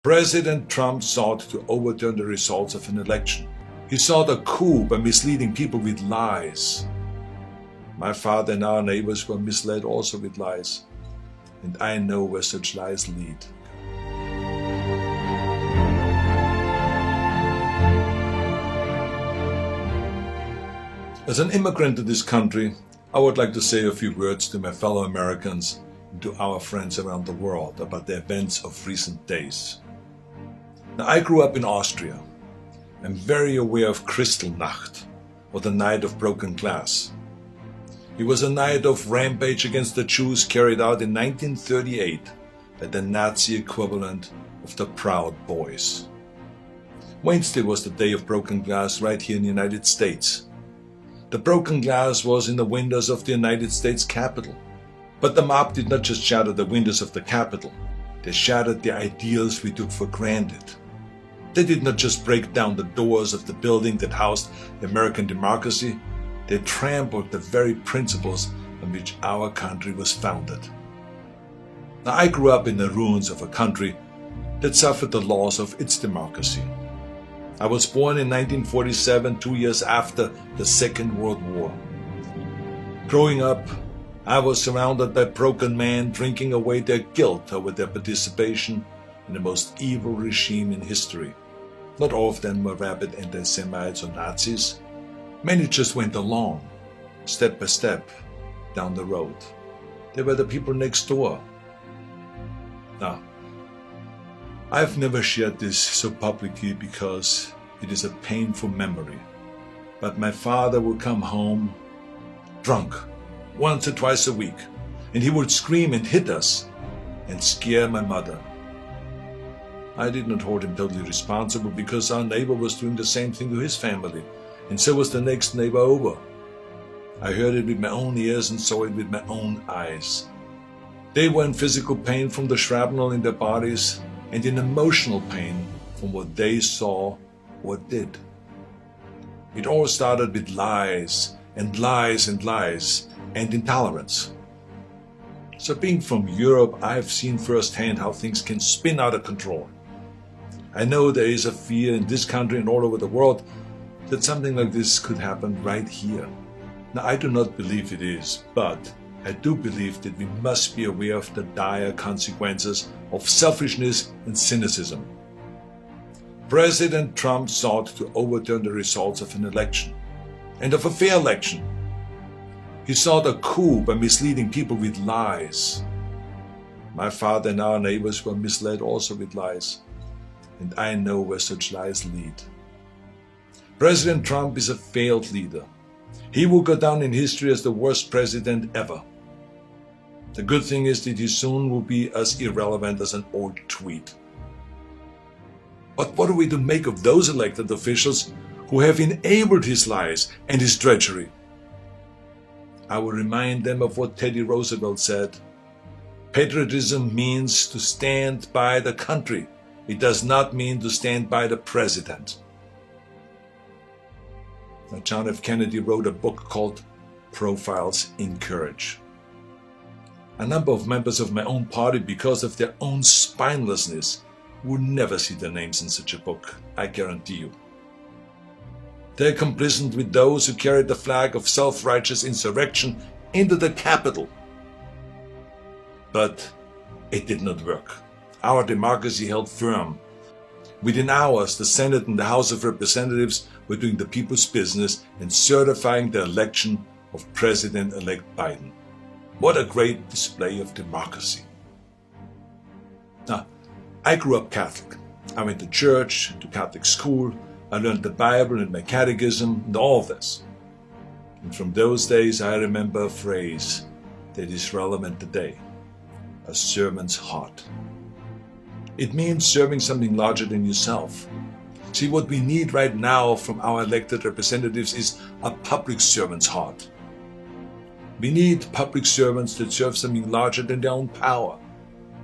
President Trump sought to overturn the results of an election. He sought a coup by misleading people with lies. My father and our neighbors were misled also with lies, and I know where such lies lead. As an immigrant to this country, I would like to say a few words to my fellow Americans and to our friends around the world about the events of recent days. Now, I grew up in Austria. I'm very aware of Kristallnacht, or the Night of Broken Glass. It was a night of rampage against the Jews carried out in 1938 by the Nazi equivalent of the Proud Boys. Wednesday was the Day of Broken Glass right here in the United States. The broken glass was in the windows of the United States Capitol. But the mob did not just shatter the windows of the Capitol, they shattered the ideals we took for granted. They did not just break down the doors of the building that housed American democracy, they trampled the very principles on which our country was founded. Now, I grew up in the ruins of a country that suffered the loss of its democracy. I was born in 1947, 2 years after the Second World War. Growing up, I was surrounded by broken men drinking away their guilt over their participation in the most evil regime in history. Not all of them were rabid anti-Semites or Nazis. Many just went along, step by step, down the road. They were the people next door. Now, I've never shared this so publicly because it is a painful memory. But my father would come home drunk once or twice a week, and he would scream and hit us and scare my mother. I did not hold him totally responsible because our neighbor was doing the same thing to his family, and so was the next neighbor over. I heard it with my own ears and saw it with my own eyes. They were in physical pain from the shrapnel in their bodies and in emotional pain from what they saw or did. It all started with lies and lies and lies and intolerance. So being from Europe, I've seen firsthand how things can spin out of control. I know there is a fear in this country and all over the world that something like this could happen right here. Now, I do not believe it is, but I do believe that we must be aware of the dire consequences of selfishness and cynicism. President Trump sought to overturn the results of an election, and of a fair election. He sought a coup by misleading people with lies. My father and our neighbors were misled also with lies, and I know where such lies lead. President Trump is a failed leader. He will go down in history as the worst president ever. The good thing is that he soon will be as irrelevant as an old tweet. But what are we to make of those elected officials who have enabled his lies and his treachery? I will remind them of what Teddy Roosevelt said. Patriotism means to stand by the country. It does not mean to stand by the president. Now, John F. Kennedy wrote a book called Profiles in Courage. A number of members of my own party, because of their own spinelessness, would never see their names in such a book, I guarantee you. They are complicit with those who carried the flag of self-righteous insurrection into the Capitol. But it did not work. Our democracy held firm. Within hours, the Senate and the House of Representatives were doing the people's business and certifying the election of President-elect Biden. What a great display of democracy. Now, I grew up Catholic. I went to church, to Catholic school. I learned the Bible and my catechism and all of this. And from those days, I remember a phrase that is relevant today: a servant's heart. It means serving something larger than yourself. See, what we need right now from our elected representatives is a public servant's heart. We need public servants that serve something larger than their own power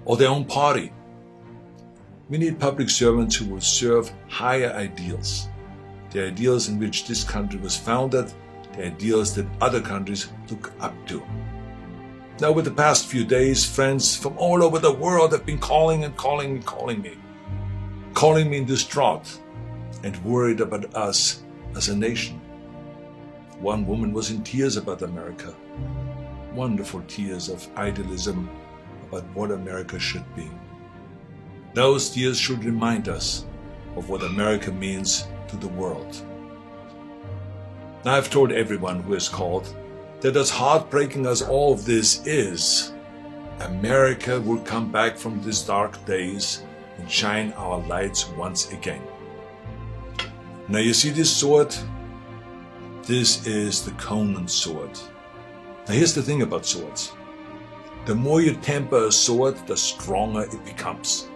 or their own party. We need public servants who will serve higher ideals, the ideals in which this country was founded, the ideals that other countries look up to. Now, over the past few days, friends from all over the world have been calling me. calling me distraught and worried about us as a nation. One woman was in tears about America, wonderful tears of idealism about what America should be. Those tears should remind us of what America means to the world. Now, I've told everyone who has called that as heartbreaking as all of this is, America will come back from these dark days and shine our lights once again. Now you see this sword? This is the Conan sword. Now here's the thing about swords. The more you temper a sword, the stronger it becomes.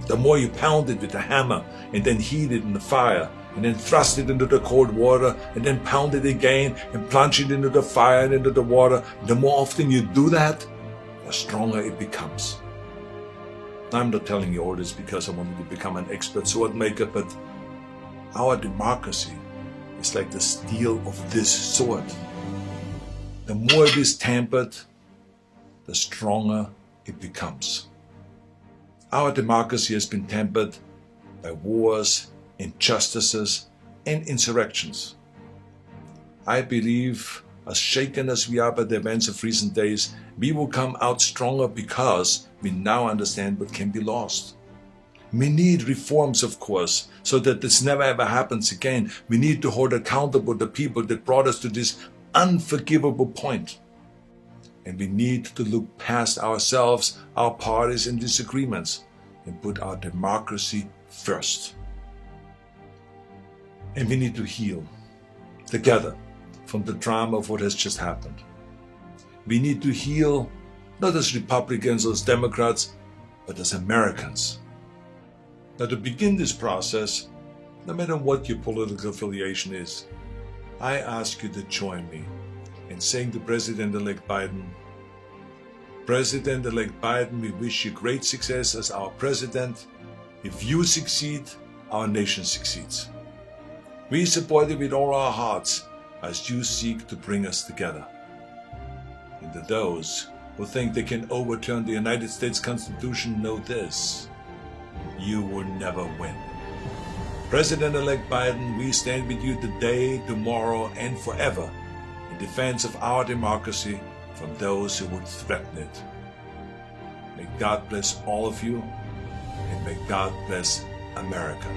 The more you pound it with a hammer and then heat it in the fire and then thrust it into the cold water and then pound it again and plunge it into the fire and into the water, the more often you do that, the stronger it becomes. I'm not telling you all this because I wanted to become an expert sword maker, but our democracy is like the steel of this sword. The more it is tempered, the stronger it becomes. Our democracy has been tempered by wars, injustices, and insurrections. I believe, as shaken as we are by the events of recent days, we will come out stronger because we now understand what can be lost. We need reforms, of course, so that this never ever happens again. We need to hold accountable the people that brought us to this unforgivable point. And we need to look past ourselves, our parties and disagreements, and put our democracy first. And we need to heal together from the drama of what has just happened. We need to heal not as Republicans or as Democrats, but as Americans. Now, to begin this process, no matter what your political affiliation is, I ask you to join me in saying to President-elect Biden, President-elect Biden, we wish you great success as our president. If you succeed, our nation succeeds. We support you with all our hearts as you seek to bring us together. And to those who think they can overturn the United States Constitution, know this: you will never win. President-elect Biden, we stand with you today, tomorrow, and forever in defense of our democracy from those who would threaten it. May God bless all of you, and may God bless America.